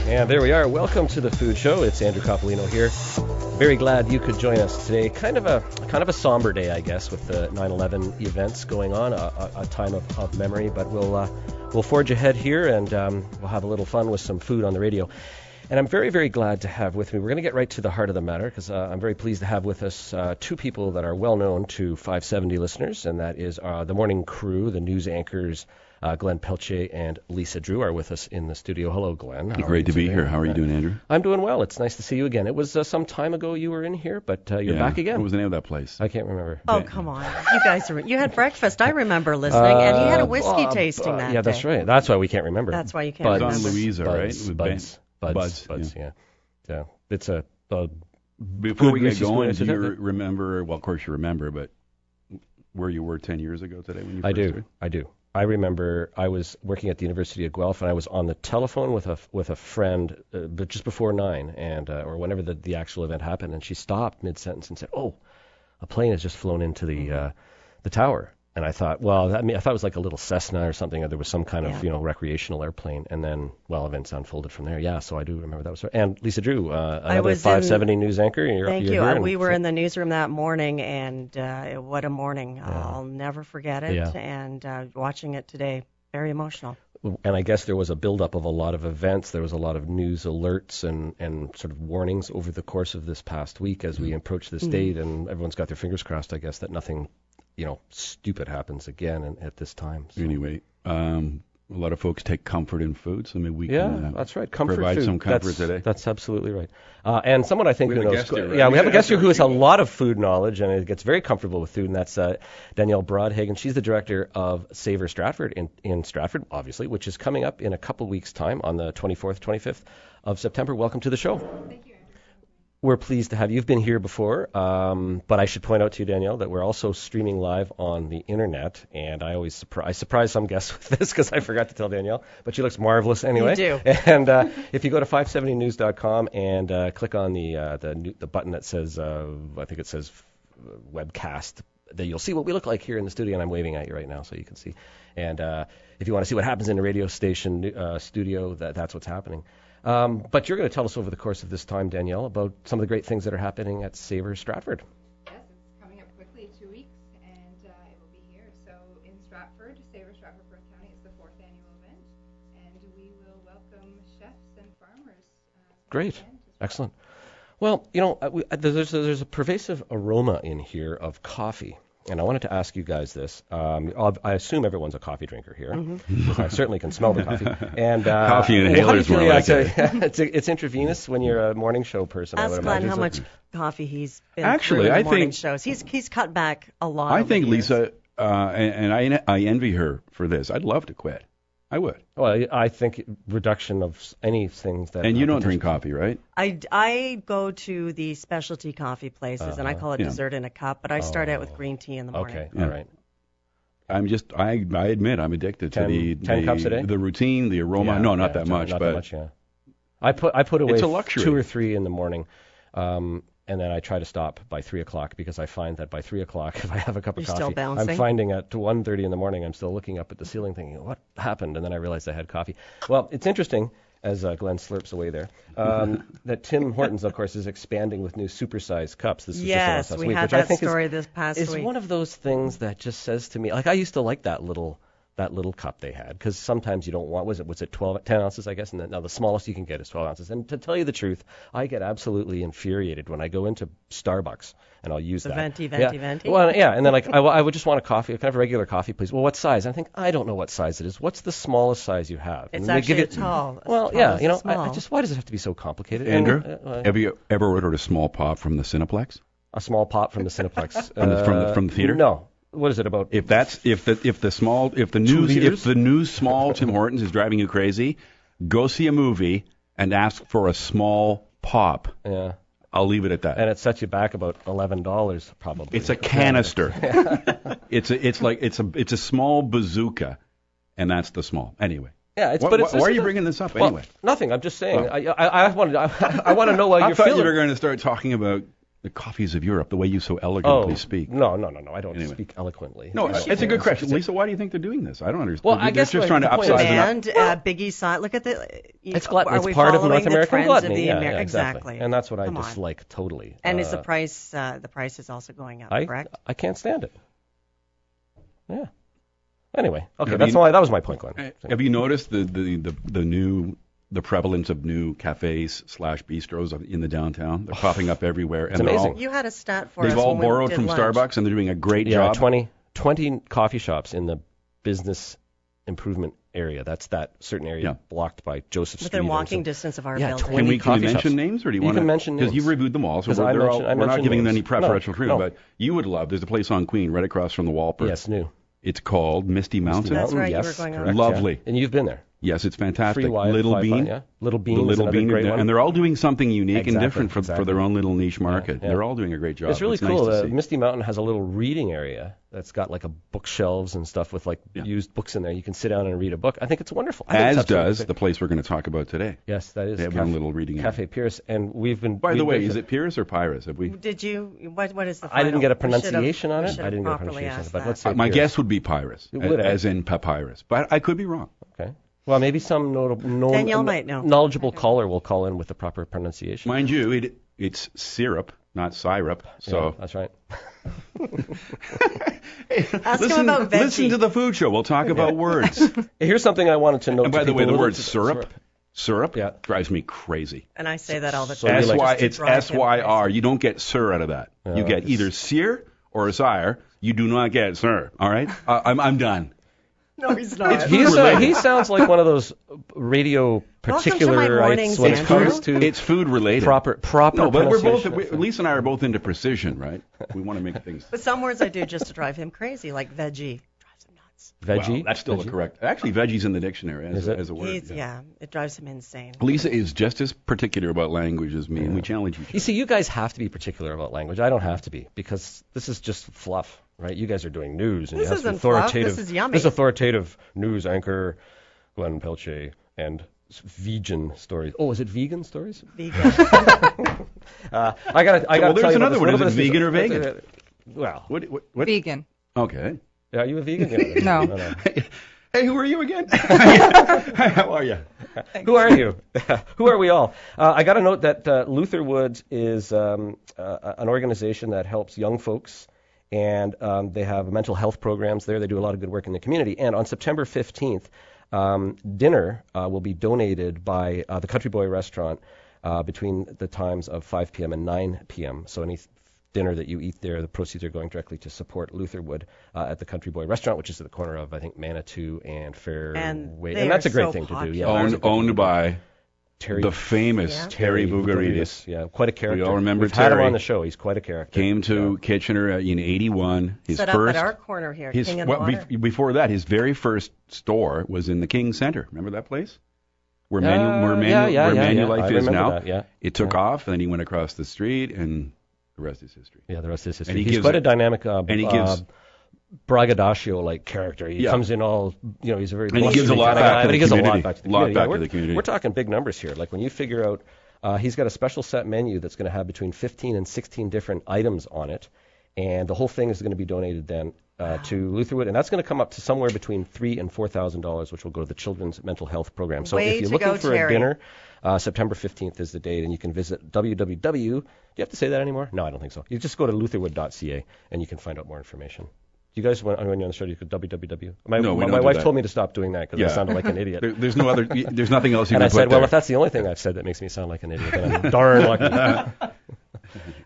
And there we are. Welcome to the Food Show. It's Andrew Coppolino here. Very glad you could join us today. Kind of a somber day, I guess, with the 9/11 events going on. A time of memory, but we'll forge ahead here and we'll have a little fun with some food on the radio. And I'm very, very glad to have with me. We're going to get right to the heart of the matter because I'm very pleased to have with us two people that are well known to 570 listeners, and that is the morning crew, the news anchors. Glenn Pelche and Lisa Drew are with us in the studio. Hello, Glenn. Great to be here. How are you doing, Andrew? I'm doing well. It's nice to see you again. It was some time ago you were in here, but you're back again. What was the name of that place? I can't remember. Oh, come on. You guys you had breakfast. I remember listening, and you had a whiskey tasting that day. Yeah, that's right. That's why we can't remember. That's why you can't remember. It was on Louisa, right? Buds, yeah. It's a Before we get going, do you remember, well, of course you remember, but where you were 10 years ago today when you first started? I do. I remember I was working at the University of Guelph, and I was on the telephone with a friend, but just before 9, and or whenever the actual event happened, and she stopped mid-sentence and said, "Oh, a plane has just flown into the tower." And I thought, well, I thought it was like a little Cessna or something, or there was some kind of recreational airplane. And then, well, events unfolded from there. Yeah, so I do remember that was. And Lisa Drew, another 570 news anchor. Thank you. We were in the newsroom that morning, and what a morning! Yeah. I'll never forget it. Yeah. And watching it today, very emotional. And I guess there was a buildup of a lot of events. There was a lot of news alerts and sort of warnings over the course of this past week as we approached this date, and everyone's got their fingers crossed, I guess, that nothing stupid happens again at this time. So. Anyway, a lot of folks take comfort in food, so maybe we can that's right. provide food. some comfort today. That's absolutely right. And someone I think who knows. Here, right? Yeah, we have a guest here who has a lot of food knowledge and gets very comfortable with food, and that's Danielle Broadhagen. She's the director of Savor Stratford in Stratford, obviously, which is coming up in a couple weeks' time on the 24th, 25th of September. Welcome to the show. Thank you. We're pleased to have you. You've been here before, but I should point out to you, Danielle, that we're also streaming live on the internet, and I always surprise some guests with this because I forgot to tell Danielle, but she looks marvelous anyway. You do. And if you go to 570news.com and click on the button that says, I think it says webcast, that you'll see what we look like here in the studio, and I'm waving at you right now so you can see. And if you want to see what happens in the radio station studio, that's what's happening. But you're going to tell us over the course of this time, Danielle, about some of the great things that are happening at Savor Stratford. Yes, it's coming up quickly, 2 weeks, and it will be here. So in Stratford, Savor Stratford, Perth County, it's the 4th annual event, and we will welcome chefs and farmers. Great. Excellent. Well, there's a pervasive aroma in here of coffee. And I wanted to ask you guys this. I assume everyone's a coffee drinker here. Mm-hmm. I certainly can smell the coffee. And coffee inhalers more like it. It's intravenous when you're a morning show person. Ask Glenn how much coffee he's been through in the morning shows. He's cut back a lot. I think Lisa, and I envy her for this. I'd love to quit. I would. Well, I think reduction of anything that. And you don't drink coffee, right? I go to the specialty coffee places, and I call it dessert in a cup, but I start out with green tea in the morning. Okay, all right. I admit I'm addicted to 10 cups a day? The routine, the aroma. No, not that much. Not that much, yeah. I put away it's a luxury. 2 or 3 in the morning. And then I try to stop by 3 o'clock because I find that by 3 o'clock, if I have a cup of coffee, still bouncing. I'm finding at 1:30 in the morning, I'm still looking up at the ceiling thinking, what happened? And then I realized I had coffee. Well, it's interesting, as Glenn slurps away there, that Tim Hortons, of course, is expanding with new supersized cups. This was just last week, we had that story this past week. It's one of those things that just says to me, like I used to like that little cup they had, because sometimes you don't want, was it 10 ounces, I guess, and now the smallest you can get is 12 ounces. And to tell you the truth, I get absolutely infuriated when I go into Starbucks, and I'll use that. Venti. Well, yeah, and then like I would just want a coffee, kind of a regular coffee, please. Well, what size? And I think, I don't know what size it is. What's the smallest size you have? It's actually tall. Well, yeah, why does it have to be so complicated? Andrew, have you ever ordered a small pop from the Cineplex? A small pop from the Cineplex? from the theater? No. What is it about? If the new small Tim Hortons is driving you crazy, go see a movie and ask for a small pop. Yeah. I'll leave it at that. And it sets you back about $11 probably. It's a canister. It's a small bazooka, and that's the small. Anyway. Yeah, why are you bringing this up anyway? Nothing. I'm just saying. I want to know why you're feeling. I thought you were going to start talking about The coffees of Europe, the way you so elegantly speak. No. I don't speak eloquently. No, it's a good question. Lisa, why do you think they're doing this? I don't understand. Well, I guess they're just trying to upsize it. And Big East side, look at the... It's part of North American gluttony. Exactly. And that's what I dislike totally. And is the price is also going up, correct? I can't stand it. Yeah. Anyway, okay, that was my point, Glenn. Have you noticed the prevalence of new cafes / bistros in the downtown? They're popping up everywhere. It's amazing. You had a stat for us. They've all borrowed from Starbucks, and they're doing a great job. 20 coffee shops in the business improvement area. That's that certain area blocked by Joseph Street. Within walking distance of our building. Can we mention names, or do you want to? You can mention names. Because you've reviewed them all, so we're not giving them any preferential treatment. But you would love, there's a place on Queen right across from the Walper. Yes, new. It's called Misty Mountain. That's right, yes, you were going correct, on. Lovely. And you've been there. Yes, it's fantastic. Free Wi-Fi, Little Bean. Little Bean. The Little Bean. Great one. And they're all doing something unique and different for their own little niche market. Yeah. They're all doing a great job. It's really cool. Nice to see. Misty Mountain has a little reading area that's got like a bookshelves and stuff with used books in there. You can sit down and read a book. I think it's wonderful. As does the place we're going to talk about today. Yes, that is. They have one little reading area. Cafe Pierce, and we've been. By the way, is it Pierce or Pyrus? Have we? Did you? What is the? I didn't get a pronunciation on it. I didn't get a pronunciation on it. But let's say my guess would be Pyrus, as in papyrus. But I could be wrong. Okay. Well, maybe some Danielle might know. Knowledgeable caller will call in with the proper pronunciation. Mind you, it's syrup, not syrup. So yeah, that's right. Listen to the food show. We'll talk about words. Here's something I wanted to note. And by the way, the word syrup drives me crazy. And I say that all the time. It's SYR. You don't get sir out of that. You get either sear or sire. You do not get sir. All right? I'm done. No, he's not. He sounds like one of those radio particularites when it comes to it's food related. Proper. No, but Lisa and I are both into precision, right? We want to make things. But some words I do just to drive him crazy, like veggie. Drives him nuts. Veggie? Well, that's still correct. Actually, veggie's in the dictionary as a word. It drives him insane. Lisa is just as particular about language as me, and we challenge each other. You see, you guys have to be particular about language. I don't have to be, because this is just fluff. Right, you guys are doing news, and this you have isn't authoritative. Fluff. This is yummy. This authoritative news anchor, Glenn Pelche, and vegan stories. Oh, is it vegan stories? Vegan. I got. Well, there's another one. Is it vegan or vegan? Well, what? Vegan. Okay. Are you a vegan? Yeah, no. Hey, who are you again? How are you? Who are you? Who are we all? I got to note that Lutherwood is an organization that helps young folks. And they have mental health programs there. They do a lot of good work in the community. And on September 15th, dinner will be donated by the Country Boy Restaurant between the times of 5 p.m. and 9 p.m. So any dinner that you eat there, the proceeds are going directly to support Lutherwood at the Country Boy Restaurant, which is at the corner of, I think, Manitou and Fairway. And that's a great thing to do. Yeah, owned by... the famous Terry Bougaridis. Yeah, quite a character. We all remember We've Terry. had him on the show. He's quite a character. Came to Kitchener in '81. His Set first, up at our corner here, King of the Water. Before that, his very first store was in the King Center. Remember that place? Where Manulife is now. Yeah. It took off, and then he went across the street, and the rest is history. Yeah, the rest is history. He's quite a dynamic. And he gives braggadocio-like character. He comes in all, he's a very... And he gives a lot back to the community. We're talking big numbers here. Like when you figure out, he's got a special set menu that's going to have between 15 and 16 different items on it, and the whole thing is going to be donated then to Lutherwood, and that's going to come up to somewhere between $3,000 and $4,000, which will go to the Children's Mental Health Program. So if you're looking for a dinner, September 15th is the date, and you can visit www. Do you have to say that anymore? No, I don't think so. You just go to lutherwood.ca, and you can find out more information. You guys, when you're on the show, you could www. My wife told me to stop doing that because I sounded like an idiot. There's no other. There's nothing else you can put there. And I said, well, if that's the only thing I've said that makes me sound like an idiot, then I'm darn lucky.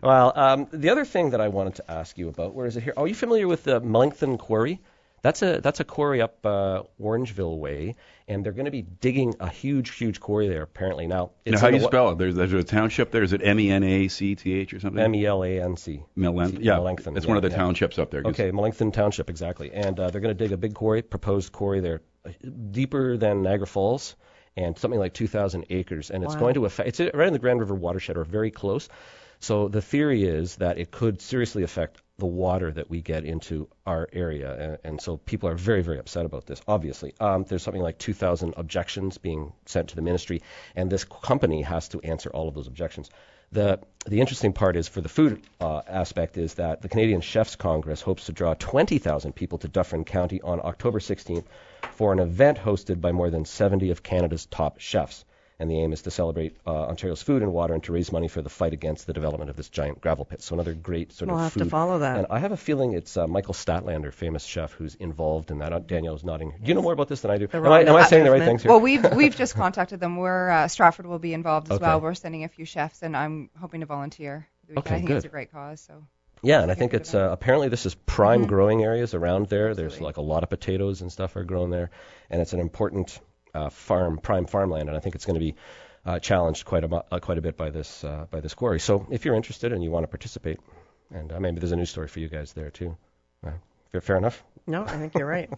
Well, the other thing that I wanted to ask you about, where is it here? Are you familiar with the Melancthon Quarry? That's a quarry up Orangeville way, and they're going to be digging a huge quarry there apparently. Now how do you spell it? There's a township there. Is it MENACTH or something? MELANC. Melancthon. It's one of the townships up there. Okay, Melancthon Township, exactly. And they're going to dig a big quarry, proposed quarry there, deeper than Niagara Falls, and something like 2,000 acres. And it's going to affect. It's right in the Grand River watershed, or very close. So the theory is that it could seriously affect the water that we get into our area. And so people are very, very upset about this, obviously. There's something like 2,000 objections being sent to the ministry, and this company has to answer all of those objections. The interesting part is for the food aspect is that the Canadian Chefs Congress hopes to draw 20,000 people to Dufferin County on October 16th for an event hosted by more than 70 of Canada's top chefs. And the aim is to celebrate Ontario's food and water and to raise money for the fight against the development of this giant gravel pit. So another great sort of food. We'll have to follow that. And I have a feeling it's Michael Statlander, famous chef, who's involved in that. Danielle's nodding. Do you know more about this than I do? Am I saying the right things here? Well, we've just contacted them. Stratford will be involved as well. We're sending a few chefs, and I'm hoping to volunteer. I think it's a great cause. So. Yeah, and I think it's apparently this is prime growing areas around there. Absolutely. There's like a lot of potatoes and stuff are grown there, and it's an important prime farmland, and I think it's going to be challenged quite a bit by this quarry. So if you're interested and you want to participate, and maybe there's a news story for you guys there too. Fair enough? No, I think you're right.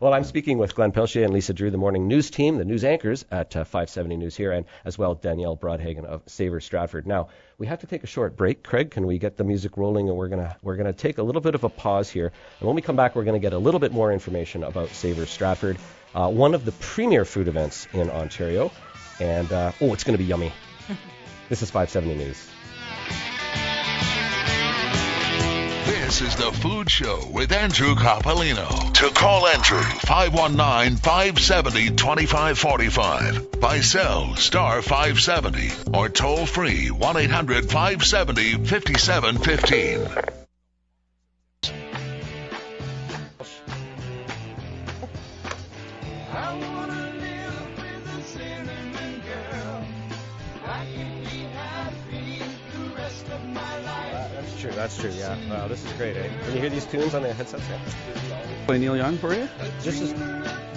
Well, I'm speaking with Glenn Pelchier and Lisa Drew, the morning news team, the news anchors at 570 News here, and as well Danielle Broadhagen of Savour Stratford. Now, we have to take a short break. Craig, can we get the music rolling? And we're gonna take a little bit of a pause here. And when we come back, we're going to get a little bit more information about Savour Stratford, one of the premier food events in Ontario. And, it's going to be yummy. This is 570 News. This is The Food Show with Andrew Coppolino. To call Andrew, 519-570-2545. By cell, star 570. Or toll free, 1-800-570-5715. That's true, yeah. Wow, this is great, eh? Can you hear these tunes on the headsets? Yeah. Play Neil Young for you? Do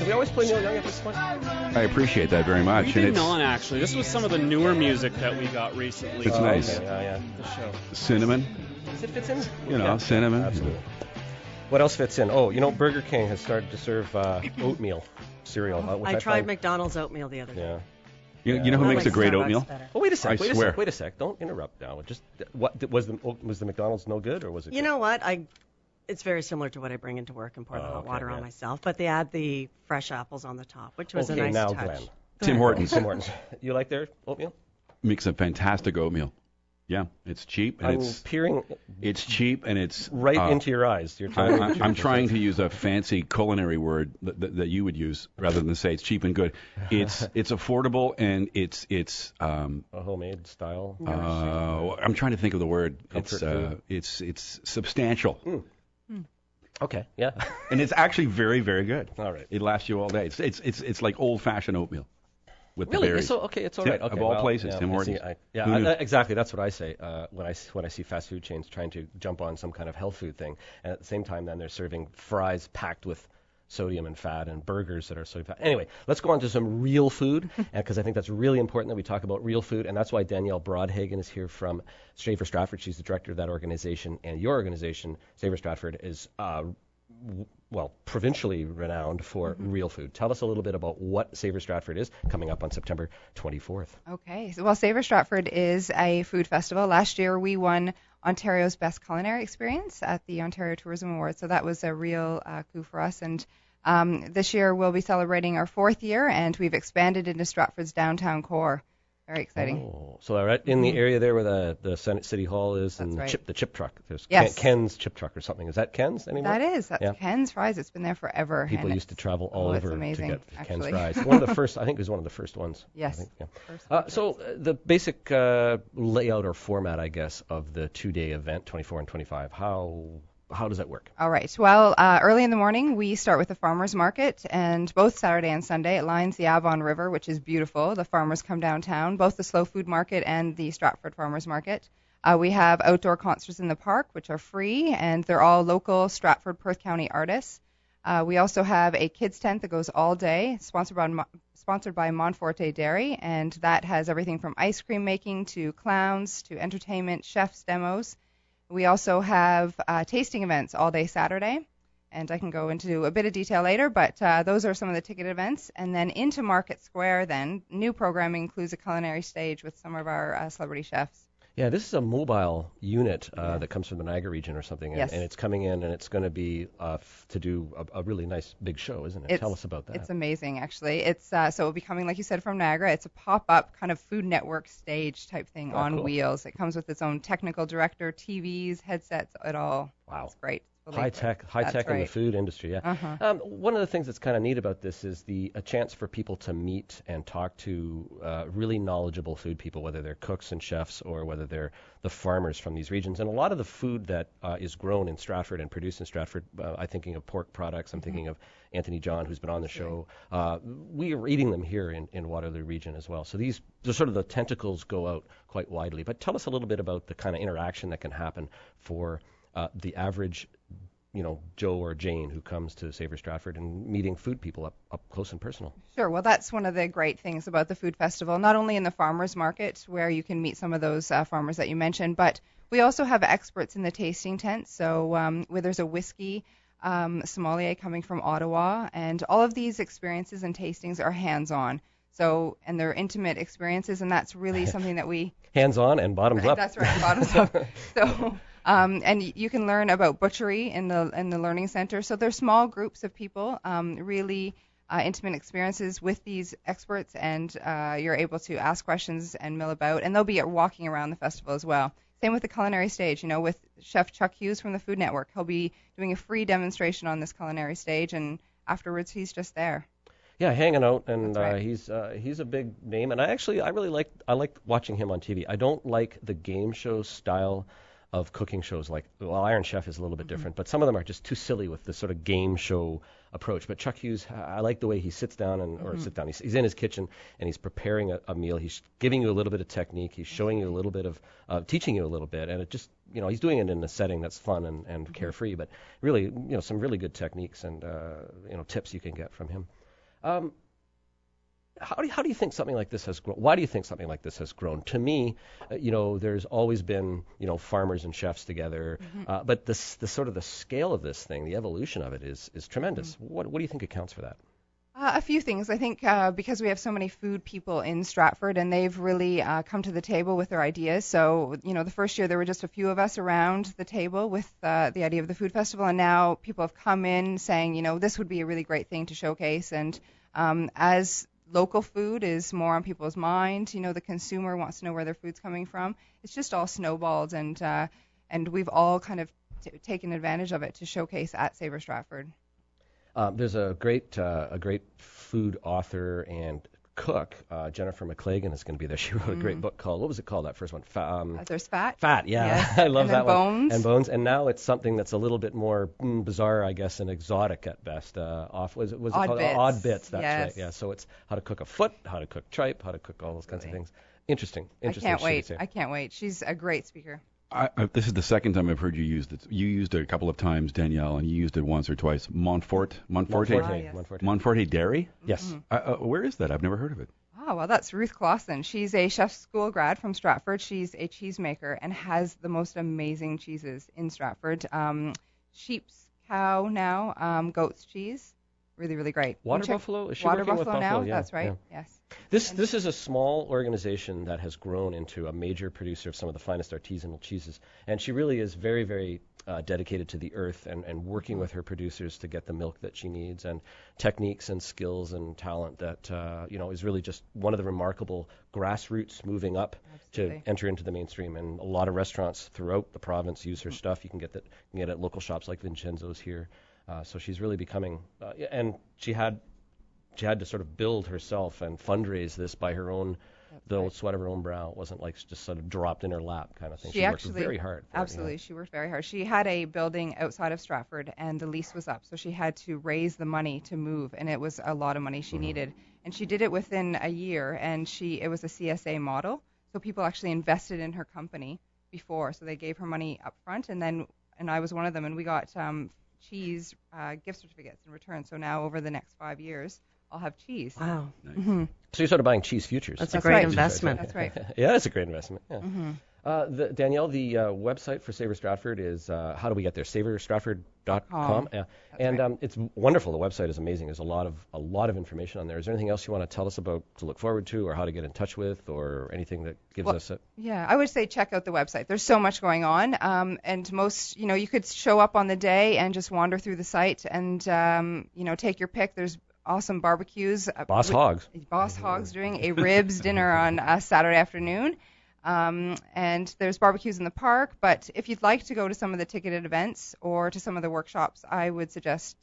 we always play Neil Young at this point? I appreciate that very much. We did not, actually. This was some of the newer music that we got recently. It's nice. Okay. Yeah. The show. Cinnamon. Does it fit in? Cinnamon. Absolutely. What else fits in? Oh, Burger King has started to serve oatmeal cereal. I tried McDonald's oatmeal the other day. Yeah. You know who makes a great oatmeal? Oh, wait a sec. I swear. Wait a sec. Don't interrupt now. Just what was the McDonald's no good or was it? You know what? It's very similar to what I bring into work and pour the hot water on myself. But they add the fresh apples on the top, which was a nice now, touch. Glenn. Tim Hortons. You like their oatmeal? Makes a fantastic oatmeal. Yeah, it's cheap and it's cheap and it's right into your eyes. I'm trying to use a fancy culinary word that you would use rather than say it's cheap and good. It's affordable and it's a homemade style. I'm trying to think of the word. It's substantial. Okay, yeah. And it's actually very, very good. All right. It lasts you all day. It's like old-fashioned oatmeal. With really? The berries. So it's all right. Okay, of all places, Tim Hortons. Exactly. That's what I say when I see fast food chains trying to jump on some kind of health food thing, and at the same time, then they're serving fries packed with sodium and fat and burgers that are sodium fat. Anyway, let's go on to some real food, because I think that's really important that we talk about real food, and that's why Danielle Broadhagen is here from Savour Stratford. She's the director of that organization, and your organization, Savour Stratford, is provincially renowned for real food. Tell us a little bit about what Savour Stratford is coming up on September 24th. Okay. So, Savour Stratford is a food festival. Last year we won Ontario's Best Culinary Experience at the Ontario Tourism Awards, so that was a real coup for us. And this year we'll be celebrating our 4th year, and we've expanded into Stratford's downtown core. Very exciting. Oh, so right in the area there where the Senate City Hall is. That's and right. the chip truck. There's yes. Ken's chip truck or something. Is that Ken's anymore? That's Ken's Fries. It's been there forever. People used to travel all over amazing, to get actually. Ken's Fries. One of the first, I think it was one of the first ones. Yes. So the basic layout or format, I guess, of the 2-day event, 24 and 25, how does that work? All right. Well, early in the morning, we start with the farmers market, and both Saturday and Sunday, it lines the Avon River, which is beautiful. The farmers come downtown, both the Slow Food Market and the Stratford Farmers Market. We have outdoor concerts in the park, which are free, and they're all local Stratford, Perth County artists. We also have a kids tent that goes all day, sponsored by Monforte Dairy, and that has everything from ice cream making to clowns to entertainment, chefs, demos. We also have tasting events all day Saturday, and I can go into a bit of detail later, but those are some of the ticket events. And then into Market Square, then, new programming includes a culinary stage with some of our celebrity chefs. Yeah, this is a mobile unit that comes from the Niagara region or something, and, Yes. and it's coming in, and it's going to be to do a really nice big show, isn't it? Tell us about that. It's amazing, actually. It's so it'll be coming, like you said, from Niagara. It's a pop-up kind of Food Network stage type thing on wheels. It comes with its own technical director, TVs, headsets, it all. Wow. It's great. High tech in the food industry, yeah. One of the things that's kind of neat about this is a chance for people to meet and talk to really knowledgeable food people, whether they're cooks and chefs or whether they're the farmers from these regions. And a lot of the food that is grown in Stratford and produced in Stratford, I'm thinking of pork products, I'm thinking of Anthony John, who's been on the show. We are eating them here in Waterloo region as well. So the tentacles go out quite widely. But tell us a little bit about the kind of interaction that can happen for the average, Joe or Jane who comes to Savour Stratford and meeting food people up close and personal. Sure. Well, that's one of the great things about the food festival, not only in the farmers market where you can meet some of those farmers that you mentioned, but we also have experts in the tasting tent. So where there's a whiskey sommelier coming from Ottawa, and all of these experiences and tastings are hands-on. So, and they're intimate experiences, and that's really something that we... Hands-on and bottoms up. That's right, bottoms up. So... and you can learn about butchery in the learning center. So there's small groups of people, really intimate experiences with these experts, and you're able to ask questions and mill about. And they'll be walking around the festival as well. Same with the culinary stage. With Chef Chuck Hughes from the Food Network, he'll be doing a free demonstration on this culinary stage, and afterwards he's just there. Yeah, hanging out, and right. he's a big name. And I really like watching him on TV. I don't like the game show style of cooking shows. Iron Chef is a little bit different, but some of them are just too silly with this sort of game show approach. But Chuck Hughes, I like the way he sits down he's in his kitchen and he's preparing a meal. He's giving you a little bit of technique. He's showing you a little bit of, teaching you a little bit, and it just, he's doing it in a setting that's fun and carefree, but really, some really good techniques and, tips you can get from him. How do you think something like this has grown? Why do you think something like this has grown? To me, there's always been, farmers and chefs together, but the sort of the scale of this thing, the evolution of it is tremendous. What do you think accounts for that? A few things. I think because we have so many food people in Stratford, and they've really come to the table with their ideas. So, the first year there were just a few of us around the table with the idea of the food festival, and now people have come in saying, this would be a really great thing to showcase. And as local food is more on people's mind, the consumer wants to know where their food's coming from. It's just all snowballed, and we've all kind of taken advantage of it to showcase at Savour Stratford. There's a great food author and cook, Jennifer McClagan, is going to be there. She wrote a great book called, what was it called, that first one? There's Fat. Fat, yeah. Yes. I love that Bones. one. And Bones. And now it's something that's a little bit more bizarre, I guess, and exotic at best. Was it called Bits. Odd Bits? That's yes. right. Yeah. So it's how to cook a foot, how to cook tripe, how to cook all those kinds of things. Interesting. I can't wait. She's a great speaker. This is the second time I've heard you use it. You used it a couple of times, Danielle, and you used it once or twice. Montforte Dairy? Yes. Where is that? I've never heard of it. Oh, well, that's Ruth Clausen. She's a chef school grad from Stratford. She's a cheesemaker and has the most amazing cheeses in Stratford. Sheep's cow now, goat's cheese. Really, really great. Water Buffalo? Is she Water working Buffalo with Buffalo? now? Yeah, That's right. Yeah. Yes. This is a small organization that has grown into a major producer of some of the finest artisanal cheeses, and she really is very, very dedicated to the earth and working with her producers to get the milk that she needs, and techniques and skills and talent that is really just one of the remarkable grassroots moving up to enter into the mainstream. And a lot of restaurants throughout the province use her stuff. You can get at local shops like Vincenzo's here. So she's really becoming, and she had to sort of build herself and fundraise this by her own, sweat of her own brow. It wasn't like just sort of dropped in her lap kind of thing. She worked very hard. Absolutely, she worked very hard. She had a building outside of Stratford, and the lease was up, so she had to raise the money to move, and it was a lot of money she needed. And she did it within a year, and it was a CSA model, so people actually invested in her company before, so they gave her money up front, and I was one of them, and we got cheese gift certificates in return. So now over the next 5 years, I'll have cheese. Wow. Nice. So you're sort of buying cheese futures. That's a great investment. That's right. Yeah, it's a great investment. Yeah. Danielle, the website for Savor Stratford is, how do we get there? SavorStratford.com. And it's wonderful. The website is amazing. There's a lot of information on there. Is there anything else you want to tell us about to look forward to, or how to get in touch with, or anything that gives us a... Yeah, I would say check out the website. There's so much going on, and most, you could show up on the day and just wander through the site and, take your pick. There's awesome barbecues. Boss Hogs doing a ribs dinner on Saturday afternoon. And there's barbecues in the park, but if you'd like to go to some of the ticketed events or to some of the workshops, I would suggest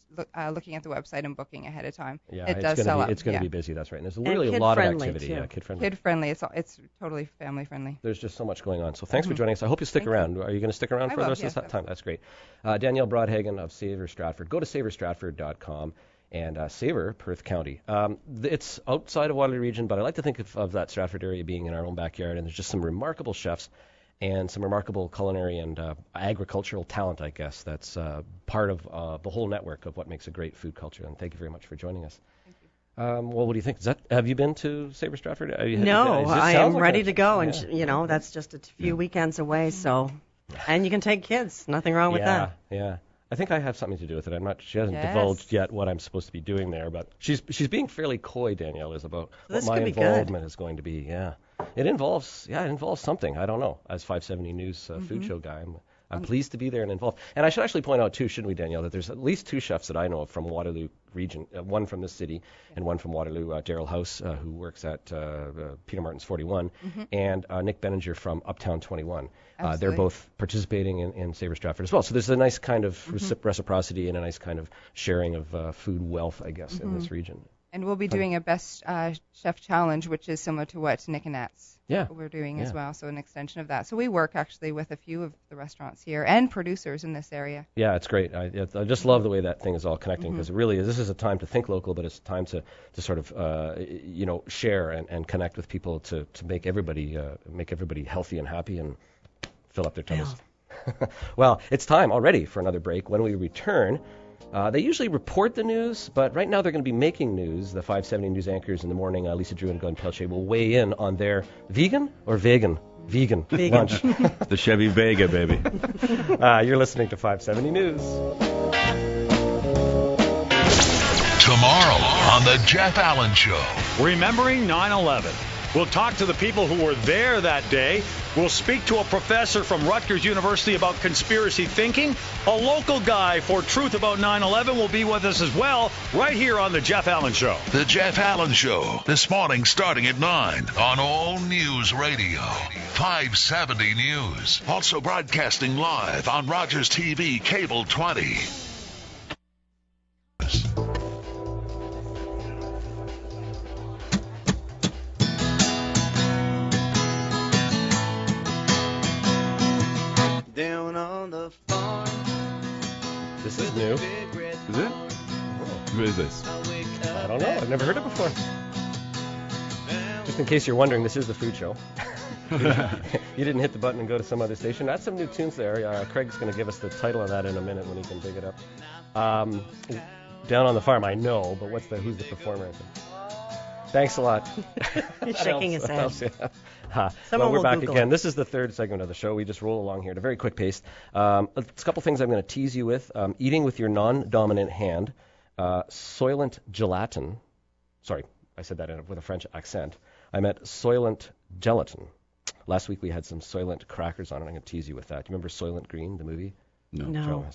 looking at the website and booking ahead of time. Yeah, it does sell out. It's going to be busy, that's right. And there's really a lot of activity. Too. Yeah, kid-friendly. Kid-friendly. It's totally family-friendly. There's just so much going on. So thanks for joining us. I hope you stick around. Are you going to stick around for the rest of this time? That's great. Danielle Broadhagen of Savor Stratford. Go to SavorStratford.com. And Savor, Perth County. It's outside of Waterloo Region, but I like to think of that Stratford area being in our own backyard, and there's just some remarkable chefs and some remarkable culinary and agricultural talent, I guess, that's part of the whole network of what makes a great food culture. And thank you very much for joining us. Thank you. Well, what do you think? Have you been to Savor Stratford? No, I am ready to go, and that's just a few weekends away, so... And you can take kids. Nothing wrong with that. Yeah. I think I have something to do with it. She hasn't divulged yet what I'm supposed to be doing there, but she's being fairly coy, Danielle, is about what my involvement is going to be. Yeah. It involves something. I don't know. As 570 News food show guy, I'm pleased to be there and involved. And I should actually point out too, shouldn't we, Danielle, that there's at least two chefs that I know of from Waterloo region, one from this city and one from Waterloo, Daryl House, who works at Peter Martin's 41, and Nick Benninger from Uptown 21. They're both participating in Savor Stratford as well. So there's a nice kind of reciprocity and a nice kind of sharing of food wealth, I guess, in this region. And we'll be doing a Best Chef Challenge, which is similar to what Nick and Nat's we're doing as well, so an extension of that. So we work actually with a few of the restaurants here and producers in this area. Yeah, it's great. I just love the way that thing is all connecting, because it really is. This is a time to think local, but it's a time to sort of share and connect with people to make everybody healthy and happy and fill up their tummies. Well, it's time already for another break. When we return, they usually report the news, but right now they're going to be making news. The 570 News anchors in the morning, Lisa Drew and Glenn Pelche, will weigh in on their vegan lunch. The Chevy Vega, baby. You're listening to 570 News. Tomorrow on The Jeff Allen Show. Remembering 9/11. We'll talk to the people who were there that day. We'll speak to a professor from Rutgers University about conspiracy thinking. A local guy for Truth About 9/11 will be with us as well, right here on The Jeff Allen Show. The Jeff Allen Show, this morning starting at 9 on All News Radio. 570 News. Also broadcasting live on Rogers TV Cable 20. Down on the farm. This is new. Is it? What is this? I don't know. I've never heard it before. Just in case you're wondering, this is the food show. You didn't hit the button and go to some other station. That's some new tunes there. Craig's going to give us the title of that in a minute when he can dig it up. Down on the Farm, I know, but who's the performer? Thanks a lot. He's shaking his head. Well, we're back again. This is the third segment of the show. We just roll along here at a very quick pace. A couple things I'm going to tease you with. Eating with your non-dominant hand. Soylent gelatin. Sorry, I said that with a French accent. I meant Soylent gelatin. Last week we had some Soylent crackers on it. I'm going to tease you with that. Do you remember Soylent Green, the movie? No.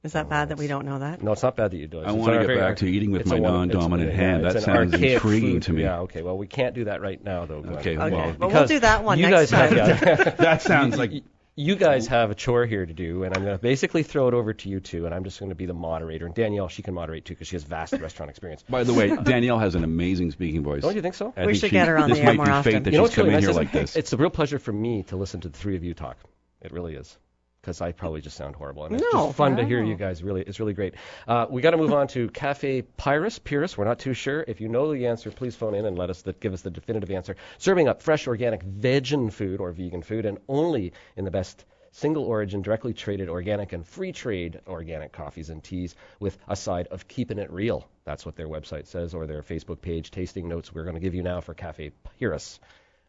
Is that bad that we don't know that? No, it's not bad that you do it. I want to get back to eating with my non-dominant hand. That sounds intriguing to me. Yeah, okay. Well, we can't do that right now, though. Okay, well, we'll do that one next time. That sounds like... You guys have a chore here to do, and I'm going to basically throw it over to you two, and I'm just going to be the moderator. And Danielle, she can moderate, too, because she has vast restaurant experience. By the way, Danielle has an amazing speaking voice. Don't you think so? We should get her on the air more often. This might be fate that she's coming here like this. It's a real pleasure for me to listen to the three of you talk. It really is. Because I probably just sound horrible. And it's just fun to hear you guys. It's really great. We got to move on to Cafe Pyrrhus. We're not too sure. If you know the answer, please phone in and give us the definitive answer. Serving up fresh, organic, vegan food or vegan food, and only in the best single origin, directly traded, organic, and free trade organic coffees and teas with a side of keeping it real. That's what their website says, or their Facebook page. Tasting notes we're going to give you now for Cafe Pyrrhus.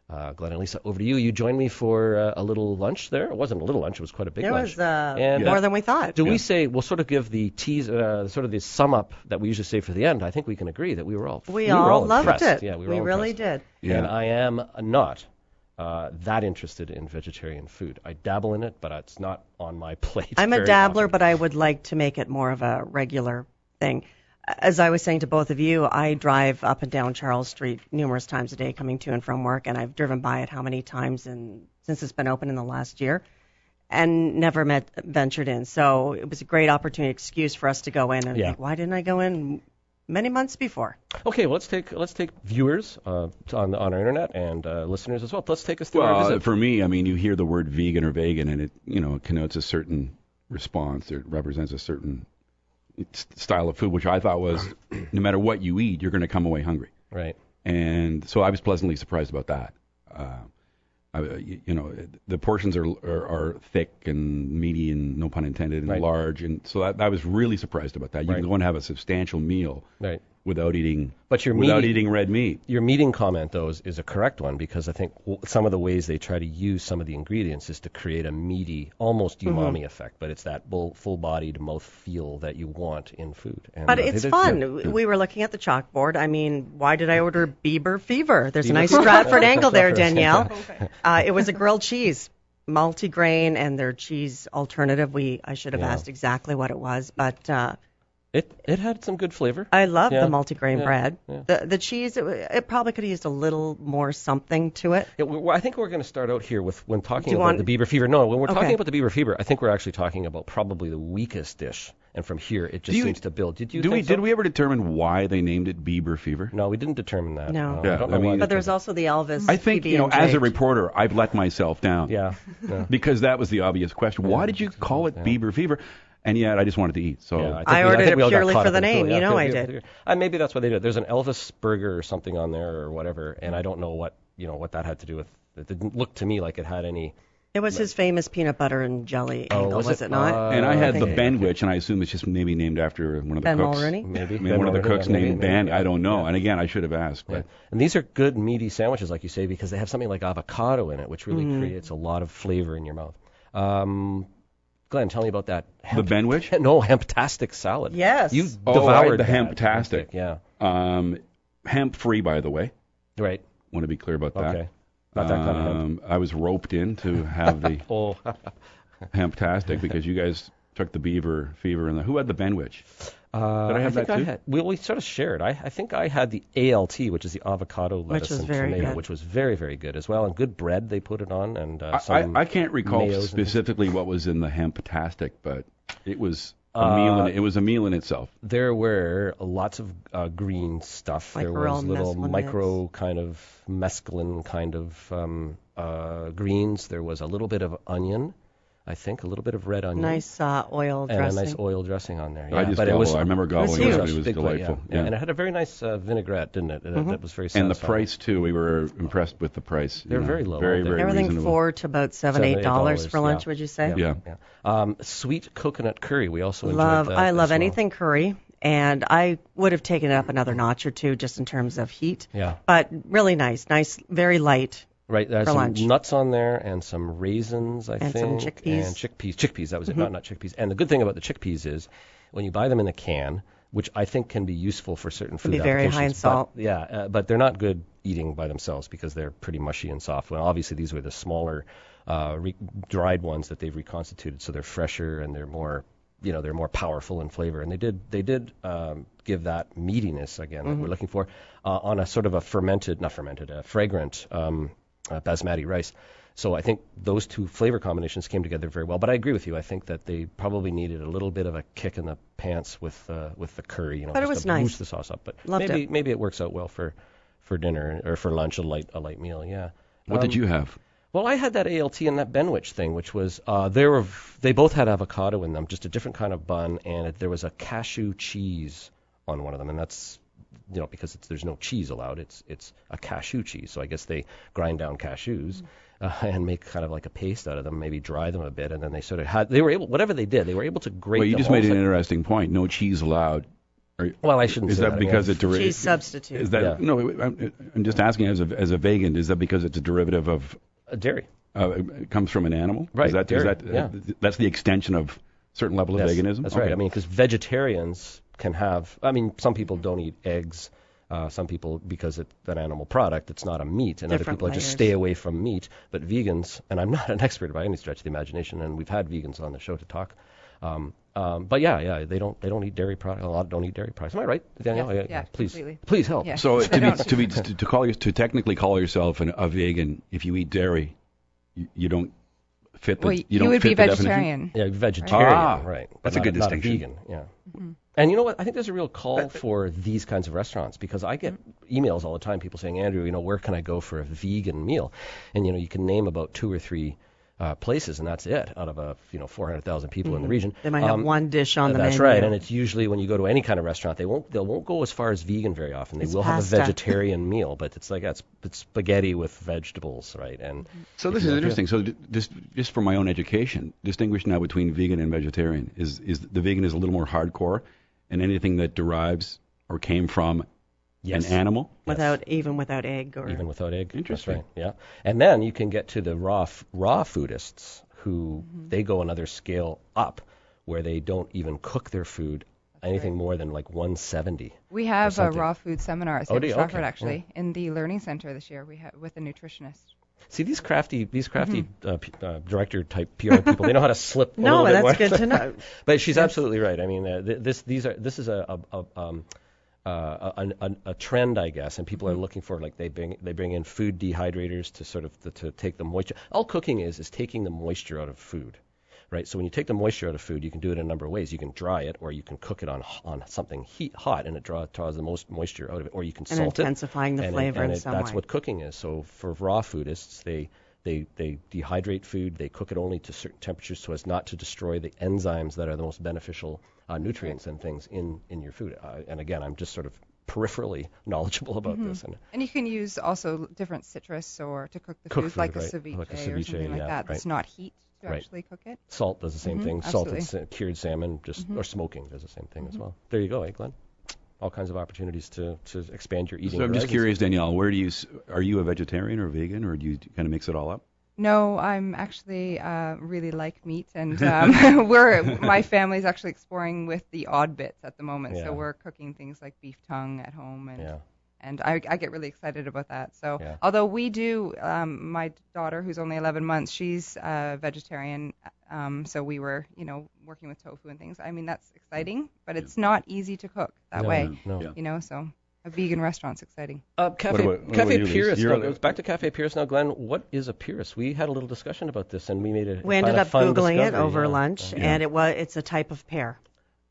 Glenn and Lisa, over to you. You joined me for a little lunch there. It wasn't a little lunch; it was quite a big lunch. It was more than we thought. Do we say we'll sort of give the tease, sort of the sum up that we usually say for the end? I think we can agree that we all loved impressed. it. Yeah, we really did. Yeah. And I am not that interested in vegetarian food. I dabble in it, but it's not on my plate. I'm a dabbler, but I would like to make it more of a regular thing. As I was saying to both of you, I drive up and down Charles Street numerous times a day coming to and from work, and I've driven by it how many times since it's been open in the last year, and never ventured in. So it was a great opportunity, excuse for us to go in and think, why didn't I go in many months before? Okay, well, let's take viewers on our internet and listeners as well. Let's take us through our visit. For me, I mean, you hear the word vegan or vegan, and it connotes a certain response. It represents a certain style of food, which I thought was no matter what you eat, you're going to come away hungry. Right. And so I was pleasantly surprised about that. The portions are thick and meaty and no pun intended and large, and so I was really surprised about that. You can go and have a substantial meal without eating eating red meat. Your meating comment, though, is a correct one, because I think some of the ways they try to use some of the ingredients is to create a meaty, almost umami effect, but it's that full-bodied mouth feel that you want in food. And but it's fun. Yeah. We were looking at the chalkboard. I mean, why did I order Bieber Fever? There's a nice Stratford angle there, Danielle. It was a grilled cheese, multigrain, and their cheese alternative. I should have asked exactly what it was, but... It had some good flavor. I love the multigrain bread. Yeah. The cheese, it probably could have used a little more something to it. I think we're going to start out here when talking about the Bieber Fever. No, when we're talking about the Bieber Fever, I think we're actually talking about probably the weakest dish. And from here, it just seems to build. Did we ever determine why they named it Bieber Fever? No, we didn't determine that. No. I don't know why. But there's also the Elvis. I think, as a reporter, I've let myself down. Yeah. Because that was the obvious question. Why did you call it Bieber Fever? And yet, I just wanted to eat. So I ordered it purely for the name. I did. Maybe that's what they did. There's an Elvis burger or something on there or whatever, and I don't know what that had to do with. It didn't look to me like it had any. It was his famous peanut butter and jelly angle, was it not? And I had the Benwich, and I assume it's just maybe named after one of the Ben cooks. Mulroney? Maybe one of the cooks named Ben. I don't know. And again, I should have asked. But. And these are good meaty sandwiches, like you say, because they have something like avocado in it, which really creates a lot of flavor in your mouth. Glenn, tell me about that. The Benwich? No, Hemptastic salad. Yes. You devoured the Hemptastic. Yeah. Hemp-free, by the way. Right. Want to be clear about that. Okay. Not that kind of hemp. I was roped in to have the Hemptastic because you guys took the Beaver Fever and who had the Benwich? Did I have that too? We sort of shared. I think I had the ALT, which is the avocado, lettuce, and tomato, which was very, very good as well, and good bread they put it on. And I can't recall specifically what was in the Hemptastic, but it was a meal. It was a meal in itself. There were lots of green stuff. Like there was little micro kind of mescaline kind of greens. There was a little bit of onion. I think a little bit of red onion. Nice oil dressing. And a nice oil dressing on there. Yeah. I remember gobbling it. It was delightful. Yeah. And it had a very nice vinaigrette, didn't it? That was very satisfying. And the price, too. We were impressed with the price. They're very low. Very, very Everything reasonable. $4 to about $7-8 for lunch, would you say? Yeah. Sweet coconut curry. We also enjoyed that. I love anything curry. And I would have taken it up another notch or two just in terms of heat. Yeah. But really nice, very light. Right, there's some lunch. Nuts on there and some raisins, I think. And some chickpeas. And chickpeas, that was it, not chickpeas. And the good thing about the chickpeas is when you buy them in a can, which I think can be useful for certain food applications. Be very high in salt. But they're not good eating by themselves because they're pretty mushy and soft. Well, obviously these were the smaller dried ones that they've reconstituted, so they're fresher and they're more powerful in flavor. And they did give that meatiness again that we're looking for on a sort of a fragrant basmati rice. So I think those two flavor combinations came together very well. But I agree with you. I think that they probably needed a little bit of a kick in the pants with the curry, but it was nice. Boost the sauce up. But Loved maybe it works out well for dinner or for lunch, a light meal. Yeah. What did you have? Well, I had that ALT and that Benwich thing, which was they both had avocado in them, just a different kind of bun, and there was a cashew cheese on one of them, and that's because there's no cheese allowed. It's a cashew cheese, so I guess they grind down cashews and make kind of like a paste out of them, maybe dry them a bit, and then they were able, whatever they did, they were able to grate them. Well, you just made an interesting point. No cheese allowed. Well, I shouldn't. Is say that because it's cheese substitute? Is that no? I'm just asking as a vegan. Is that because it's a derivative of dairy? It comes from an animal, right? That's the extension of certain level of veganism. That's right. I mean, because vegetarians can have. I mean, some people don't eat eggs. Some people, because it's an animal product, it's not a meat, and other people just stay away from meat. But vegans, and I'm not an expert by any stretch of the imagination, and we've had vegans on the show to talk. But they don't eat dairy products. A lot don't eat dairy products. Am I right, Danielle? Yeah, please help. Yeah. So to technically call yourself a vegan, if you eat dairy, you don't fit the. Well, you would be vegetarian. Yeah, vegetarian, right? That's a good distinction. Not a vegan. Yeah. Mm-hmm. And you know what? I think there's a real call for these kinds of restaurants, because I get emails all the time, people saying, Andrew, where can I go for a vegan meal? And you can name about 2 or 3 places, and that's it out of 400,000 people in the region. They might have one dish on the menu. That's right, and it's usually when you go to any kind of restaurant, they won't go as far as vegan very often. They will pasta. Have a vegetarian meal, but it's it's spaghetti with vegetables, right? And so this is interesting. So just for my own education, distinguish now between vegan and vegetarian. Is the vegan is a little more hardcore, and anything that derives or came from an animal? Even without egg. Even without egg. Interesting. That's right, yeah. And then you can get to the raw foodists who they go another scale up, where they don't even cook their food anything more than 170. We have a raw food seminar at St. Stratford, actually, yeah. in the Learning Center this year. We have with a nutritionist. See, these crafty director type PR people, they know how to slip. No, that's good to know. But she's absolutely right. I mean, this is a trend, I guess, and people are looking for, they bring in food dehydrators to take the moisture. All cooking is taking the moisture out of food, right? So when you take the moisture out of food, you can do it in a number of ways. You can dry it, or you can cook it on something hot, and it draws the most moisture out of it, or you can salt it. And intensifying the flavor in some way. That's what cooking is. So for raw foodists, they dehydrate food. They cook it only to certain temperatures so as not to destroy the enzymes that are the most beneficial nutrients and things in your food. And again, I'm just sort of peripherally knowledgeable about this. And you can use also different citrus or to cook the food, like a ceviche or something like that. That's not heat to actually cook it. Salt does the same thing. Absolutely. Salt and cured salmon, or smoking does the same thing as well. There you go, Glenn. All kinds of opportunities to expand your eating. So I'm just curious, Danielle, are you a vegetarian or vegan, or do you kind of mix it all up? No, I'm actually really like meat, and my family's actually exploring with the odd bits at the moment. So we're cooking things like beef tongue at home, and I get really excited about that. So although we do, my daughter, who's only 11 months, she's vegetarian. So we were, working with tofu and things. I mean, that's exciting, but it's not easy to cook that way. No. So a vegan restaurant's exciting. Cafe Purist. Back to Cafe Purist now, Glenn. What is a purist? We had a little discussion about this, and we ended up Googling it over lunch, and it's a type of pear.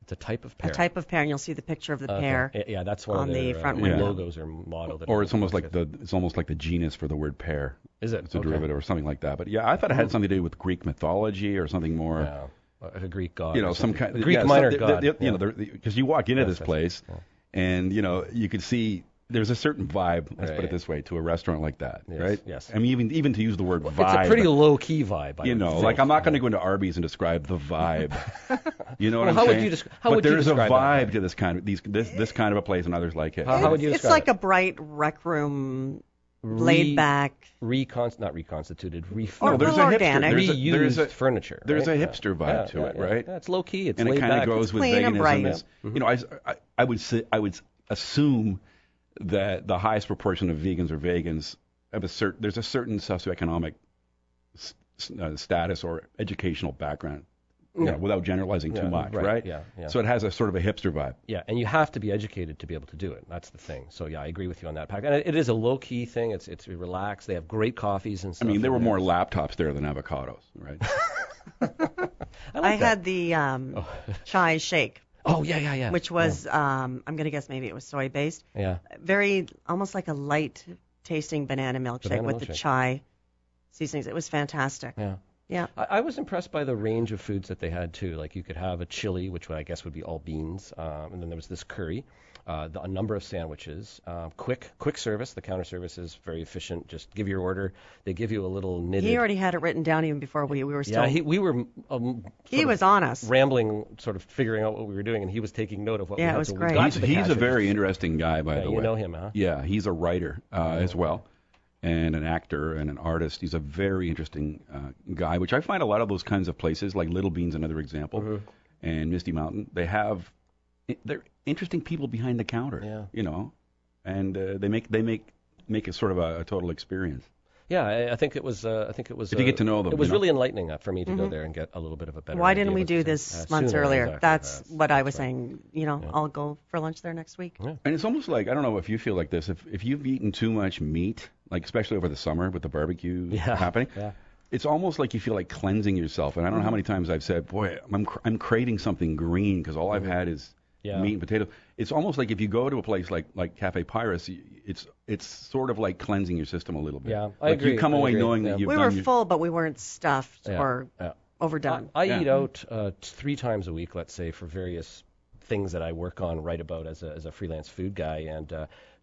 It's a type of pear. A type of pear, and you'll see the picture of the pear. Yeah, that's one on of the front window. Logos or motto. Or it's almost like the genus for the word pear. Is it? It's a derivative or something like that. But yeah, I thought it had something to do with Greek mythology or something more. Yeah. A Greek god. Some kind. Greek minor god. Because you walk into this place, and you could see. There's a certain vibe, let's put it this way, to a restaurant like that, right? Yes. I mean, even to use the word vibe. It's a pretty low-key vibe. I'm not going to go into Arby's and describe the vibe. You know what I'm saying? How would you there's describe a vibe to this kind of this kind of a place, and others like it. How would you describe it? It's like a bright rec room, laid back. Not reconstituted. There's organic. Reused furniture. There's a hipster vibe to it, right? Yeah, it's low-key. It's and laid it kind of goes with veganism. I would assume that the highest proportion of vegans are vegans there's a certain socioeconomic status or educational background, without generalizing too much, right? Yeah. So it has a sort of a hipster vibe. Yeah, and you have to be educated to be able to do it. That's the thing. So yeah, I agree with you on that, Pac. And it is a low-key thing. It's relaxed. They have great coffees and stuff. I mean, there were more laptops there than avocados, right? I had the chai shake. Oh, yeah. Which was, I'm going to guess maybe it was soy-based. Yeah. Very, almost like a light-tasting banana milkshake with the chai seasonings. It was fantastic. Yeah. Yeah. I was impressed by the range of foods that they had too. Like you could have a chili, which I guess would be all beans, and then there was this curry, a number of sandwiches, quick service. The counter service is very efficient. Just give your order. They give you a little knitted. He already had it written down even before we were still. Yeah, we were. He was on us. Rambling, sort of figuring out what we were doing, and he was taking note of what we had. Yeah, it was to great. He's a very interesting guy, by the way. You know him, huh? Yeah, he's a writer as well, and an actor and an artist. He's a very interesting guy, which I find a lot of those kinds of places, like Little Bean's another example, and Misty Mountain, they're interesting people behind the counter, and they make it sort of a total experience. Yeah, I think it was. Did you get to know them? It was really enlightening for me to go there and get a little bit of a better. Why didn't idea we of do it this months earlier? Exactly. That's what I was saying. I'll go for lunch there next week. Yeah. And it's almost like, I don't know if you feel like this, if you've eaten too much meat, like especially over the summer with the barbecue happening, it's almost like you feel like cleansing yourself. And I don't know how many times I've said, boy, I'm craving something green because all I've had is meat and potatoes. It's almost like if you go to a place like Cafe Pyrus, it's sort of like cleansing your system a little bit. Yeah, I like agree. You come away knowing that you've we done were full, but we weren't stuffed or overdone. I eat out 3 times a week, let's say, for various things that I work on, write about as a freelance food guy. And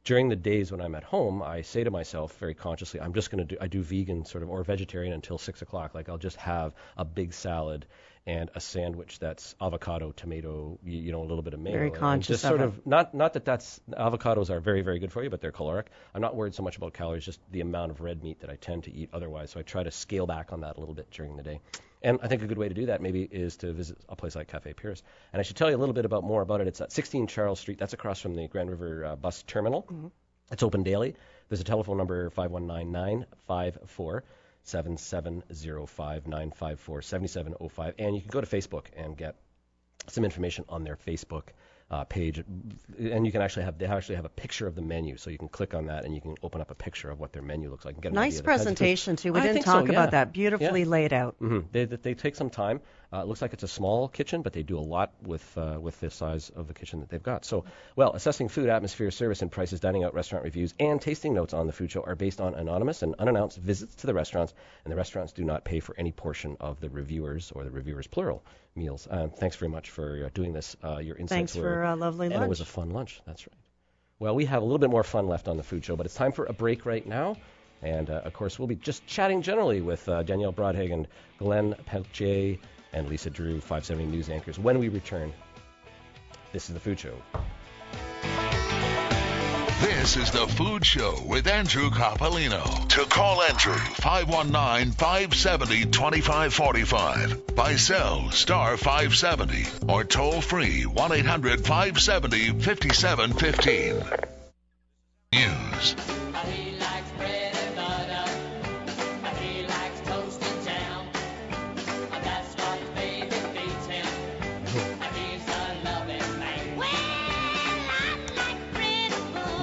during the days when I'm at home, I say to myself very consciously, I'm just going to I do vegan sort of or vegetarian until 6 o'clock. Like I'll just have a big salad and a sandwich that's avocado, tomato, a little bit of mayo. Very conscious just sort of not that avocados are very, very good for you, but they're caloric. I'm not worried so much about calories, just the amount of red meat that I tend to eat otherwise. So I try to scale back on that a little bit during the day. And I think a good way to do that maybe is to visit a place like Cafe Pyrus. And I should tell you a little bit more about it. It's at 16 Charles Street. That's across from the Grand River bus terminal. Mm-hmm. It's open daily. There's a telephone number, 519-954. 7705-954-7705, and you can go to Facebook and get some information on their Facebook page, and you can actually have a picture of the menu, so you can click on that and you can open up a picture of what their menu looks like and get an idea nice of the kinds of presentation too. We I didn't think talk so, about that. Beautifully laid out. Mm-hmm. They take some time. It looks like it's a small kitchen, but they do a lot with the size of the kitchen that they've got. So, assessing food, atmosphere, service, and prices, dining out, restaurant reviews, and tasting notes on the food show are based on anonymous and unannounced visits to the restaurants, and the restaurants do not pay for any portion of the reviewers or the reviewers plural meals. Thanks very much for doing this. Your insights Thanks for a lovely lunch. And it was a fun lunch. That's right. Well, we have a little bit more fun left on the food show, but it's time for a break right now. And, of course, we'll be just chatting generally with Danielle Broadhagen, Glenn Peltier, and Lisa Drew, 570 News anchors. When we return, this is The Food Show. This is The Food Show with Andrew Coppolino. To call Andrew, 519-570-2545. By cell, star 570. Or toll free, 1-800-570-5715. News.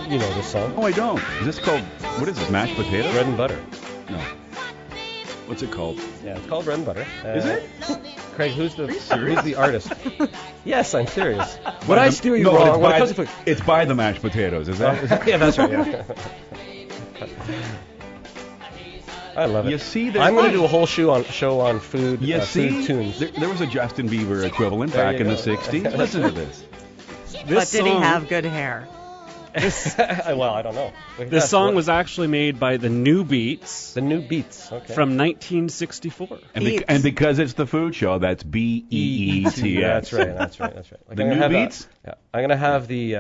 You know this song? Oh, I don't. Is this called, what is this, mashed potatoes? Bread and Butter. No. What's it called? Yeah, it's called Bread and Butter. Is it? Craig, who's the artist? Yes, I'm serious. Would I steer you no, wrong? It's by the mashed potatoes, is that? Yeah, that's right. Yeah. I love it. You see, I'm going to do a whole show on food, food tunes. There was a Justin Bieber equivalent back in the 60s. Listen to this. But did he have good hair? Well, I don't know. This song was actually made by the New Beats. The New Beats, okay. From 1964. And because it's the food show, that's Beets. That's right. Like the New Beats? I'm going to have the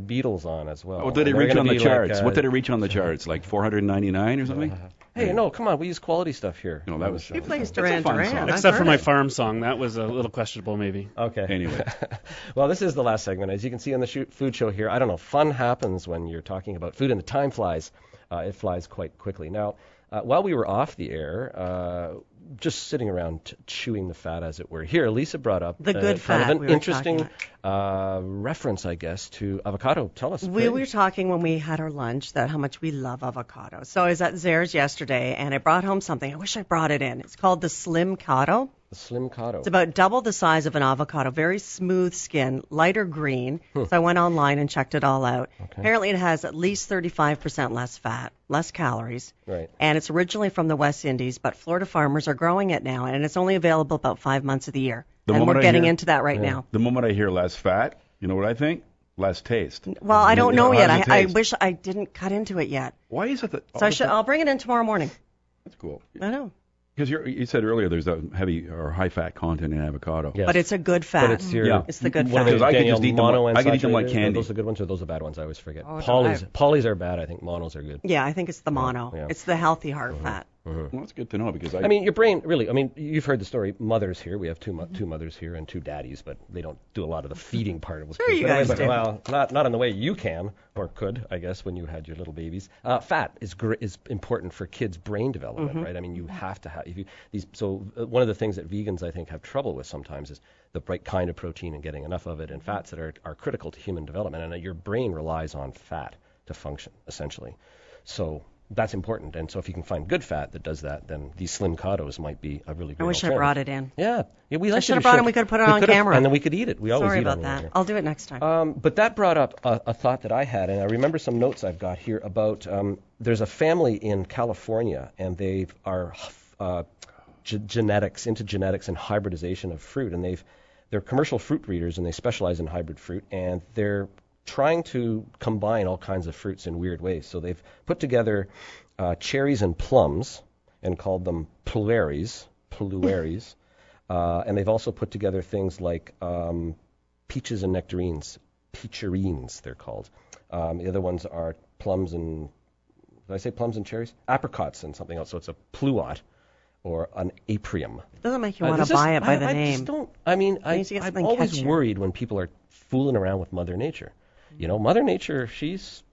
Beatles on as well. What did it reach on the charts? What did it reach on the charts? Like 499 or something? Hey, no, come on. We use quality stuff here. No, that was He plays Duran Duran. Except for my farm song. That was a little questionable, maybe. Okay. Anyway. Well, this is the last segment. As you can see on the food show here, I don't know, fun happens when you're talking about food, and the time flies. It flies quite quickly. Now, while we were off the air, just sitting around chewing the fat, as it were, here, Lisa brought up the good kind fat. of an interesting reference, I guess, to avocado. Tell us. We were talking when we had our lunch that how much we love avocado. So I was at Zare's yesterday, and I brought home something. I wish I brought it in. It's called the Slim Cotto. The Slimcado. It's about double the size of an avocado, very smooth skin, lighter green. So I went online and checked it all out. Okay. Apparently it has at least 35% less fat, less calories. Right. And it's originally from the West Indies, but Florida farmers are growing it now, and it's only available about 5 months of the year. And we're getting into that right now. The moment I hear less fat, you know what I think? Less taste. Well, I don't know How yet. does it I taste? wish I didn't cut into it yet. Why is it that? So I'll bring it in tomorrow morning. That's cool. I know. Because you said earlier there's a heavy or high fat content in avocado. Yes. But it's a good fat. But it's your It's the good one of fat. those I could Daniel just eat them like- I could eat them like monounsaturated. candy. Those are the good ones, or those are bad ones? I always forget. Oh, Polys are bad. I think monos are good. Yeah, I think it's the mono. Yeah. It's the healthy heart fat. Well, that's good to know because I mean, your brain, really, I mean, you've heard the story. Mothers here, we have two mothers here and two daddies, but they don't do a lot of the feeding part of what's Sure you guys do. Well, not in the way you can or could, I guess, when you had your little babies. Fat is important for kids' brain development, right? I mean, you have to have one of the things that vegans, I think, have trouble with sometimes is the right kind of protein and getting enough of it, and fats that are critical to human development, and your brain relies on fat to function, essentially. So that's important, and so if you can find good fat that does that, then these Slimcados might be a really great I wish I alternative. brought it in. Yeah, I should have brought it and we could have put it on camera. And then we could eat it. We always Sorry eat about on that. here. I'll do it next time. But that brought up a thought that I had, and I remember some notes I've got here about there's a family in California, and they are genetics and hybridization of fruit, and they're commercial fruit breeders, and they specialize in hybrid fruit, and they're trying to combine all kinds of fruits in weird ways. So they've put together cherries and plums and called them plueries, and they've also put together things like peaches and nectarines, peacherines they're called. The other ones are plums and, did I say plums and cherries? Apricots and something else, so it's a pluot or an aprium. Doesn't make you want to buy it by the name. Just don't, I mean, I'm always worried when people are fooling around with Mother Nature. You know, Mother Nature, she's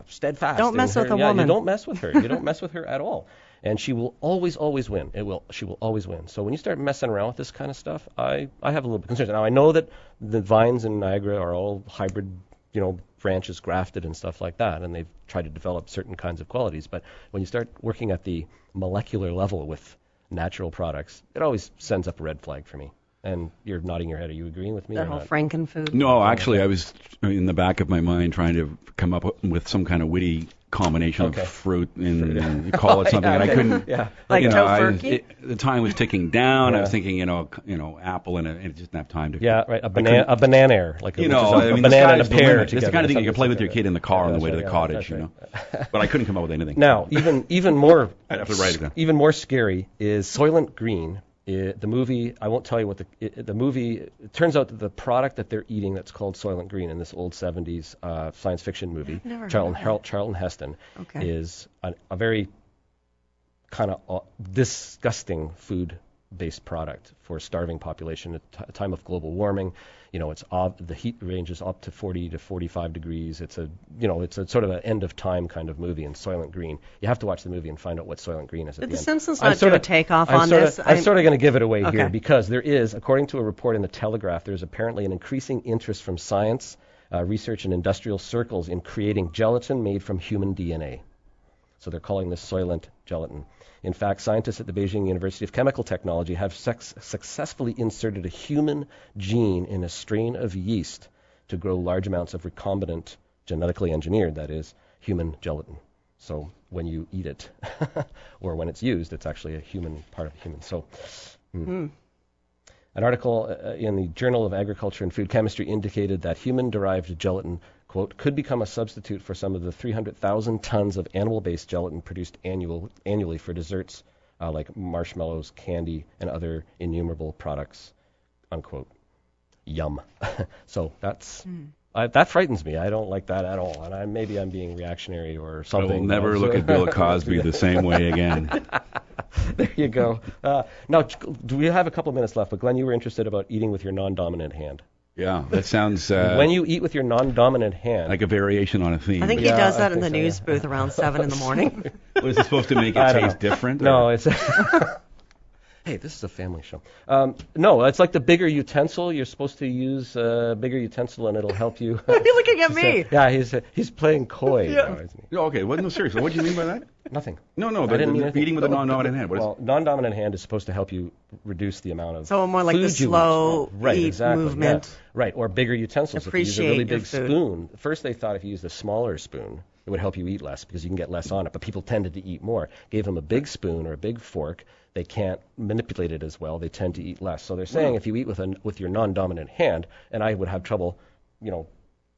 steadfast. Don't mess with a woman. woman. You don't mess with her. You don't mess with her at all. And she will always win. She will always win. So when you start messing around with this kind of stuff, I have a little bit of concerns. Now, I know that the vines in Niagara are all hybrid, branches grafted and stuff like that, and they've tried to develop certain kinds of qualities. But when you start working at the molecular level with natural products, it always sends up a red flag for me. And you're nodding your head. Are you agreeing with me? That or whole not? Frankenfood. No, actually, I was in the back of my mind trying to come up with some kind of witty combination of fruit and call it something, and I couldn't. Yeah. Like tofurkey? The time was ticking down. Yeah. I was thinking, apple, and I just didn't have time to. Yeah, right. A banana, like a banana and a pear. It's the kind of thing you can play with your kid in the car on the way to the cottage, But I couldn't come up with anything. Now, even more, I'd have to write it down. Even more scary is Soylent Green. The movie, I won't tell you what the movie, it turns out that the product that they're eating that's called Soylent Green in this old 70s science fiction movie, Charlton Heston, is a very kind of disgusting food-based product for a starving population at a time of global warming. The heat ranges up to 40 to 45 degrees. It's a sort of an end of time kind of movie in Soylent Green. You have to watch the movie and find out what Soylent Green is at Did the the end. Simpsons not do a takeoff on this? I'm sort of going to give it away Okay. here because there is, according to a report in the Telegraph, there's apparently an increasing interest from science, research, and industrial circles in creating gelatin made from human DNA. So they're calling this Soylent gelatin. In fact, scientists at the Beijing University of Chemical Technology have successfully inserted a human gene in a strain of yeast to grow large amounts of recombinant, genetically engineered, that is, human gelatin. So when you eat it, or when it's used, it's actually a human part of a human. So, An article in the Journal of Agriculture and Food Chemistry indicated that human-derived gelatin, quote, could become a substitute for some of the 300,000 tons of animal-based gelatin produced annually for desserts like marshmallows, candy, and other innumerable products, unquote. Yum. So that's that frightens me. I don't like that at all. And maybe I'm being reactionary or something. I will never look at Bill Cosby the same way again. There you go. Now, do we have a couple minutes left? But Glenn, you were interested about eating with your non-dominant hand. Yeah, that sounds... when you eat with your non-dominant hand... like a variation on a theme. I think he does that in the news booth around 7 in the morning. Was it supposed to make it taste different? No, it's... Hey, this is a family show. No, it's like the bigger utensil. You're supposed to use a bigger utensil, and it'll help you. Why are you looking at me? He's playing coy now, isn't he? Okay, well, no, seriously, what do you mean by that? Nothing. No, I didn't mean anything. eating with a non-dominant hand. Well, non-dominant hand is supposed to help you reduce the amount of So more like food the you slow eat. Right, eat exactly, movement. yeah. Right, or bigger utensils. Appreciate if you use a really your big food. spoon. First they thought if you used a smaller spoon, it would help you eat less because you can get less on it. But people tended to eat more. Gave them a big spoon or a big fork. They can't manipulate it as well. They tend to eat less. So they're saying if you eat with your non-dominant hand, and I would have trouble,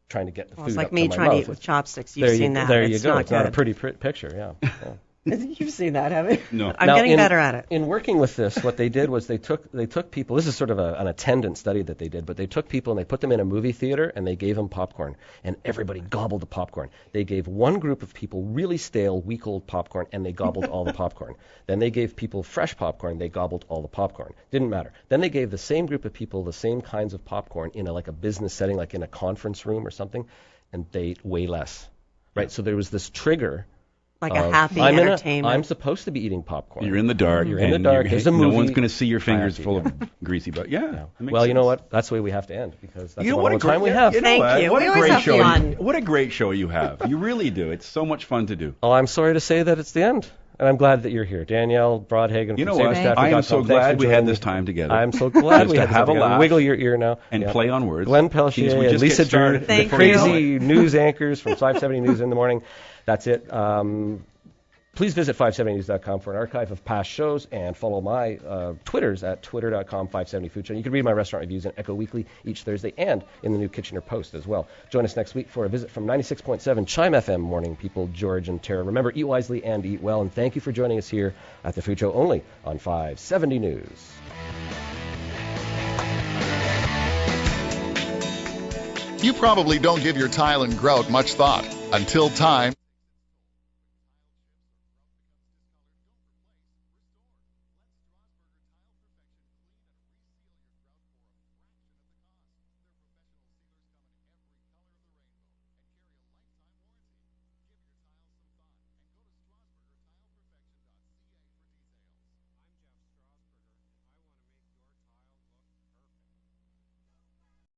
trying to get the food It's like up me to my trying to mouth. eat with chopsticks. You've seen that. There you It's go. not It's not a good. pretty picture, yeah. You've seen that, haven't you? No. I'm Now, getting better at it. In working with this, what they did was they took people. This is sort of an attendant study that they did, but they took people and they put them in a movie theater and they gave them popcorn, and everybody gobbled the popcorn. They gave one group of people really stale, week-old popcorn, and they gobbled all the popcorn. Then they gave people fresh popcorn. They gobbled all the popcorn. Didn't matter. Then they gave the same group of people the same kinds of popcorn in a business setting, like in a conference room or something, and they ate way less. Right. So there was this trigger. Like a happy I'm entertainment. I'm supposed to be eating popcorn. You're in the dark. You're in the dark. There's a movie. No one's going to see your fingers happy, full of greasy butt. Yeah. that makes Well, you know sense. what? That's the way we have to end because that's You know all what the a great time we have. You know Thank what? you. What We a always great have show! fun. What a great show you have. You really do. It's so much fun to do. Oh, I'm sorry to say that it's the end. And I'm glad that you're here. Danielle Broadhagen You know from what? SaberStaffing.com. I am so Thanks glad for we had joining this me. time together. I'm so glad Just we to had have this a together. laugh Wiggle your ear now. and Yeah. play on words. Glenn Pelchier Jeez, we and just Lisa get started. Drew, Thank the you. crazy news anchors from 570 News in the morning. That's it. Please visit 570news.com for an archive of past shows and follow my Twitters at twitter.com/570food. You can read my restaurant reviews in Echo Weekly each Thursday and in the new Kitchener Post as well. Join us next week for a visit from 96.7 Chime FM morning people, George and Tara. Remember, eat wisely and eat well, and thank you for joining us here at The Food Show only on 570 News. You probably don't give your tile and grout much thought until time.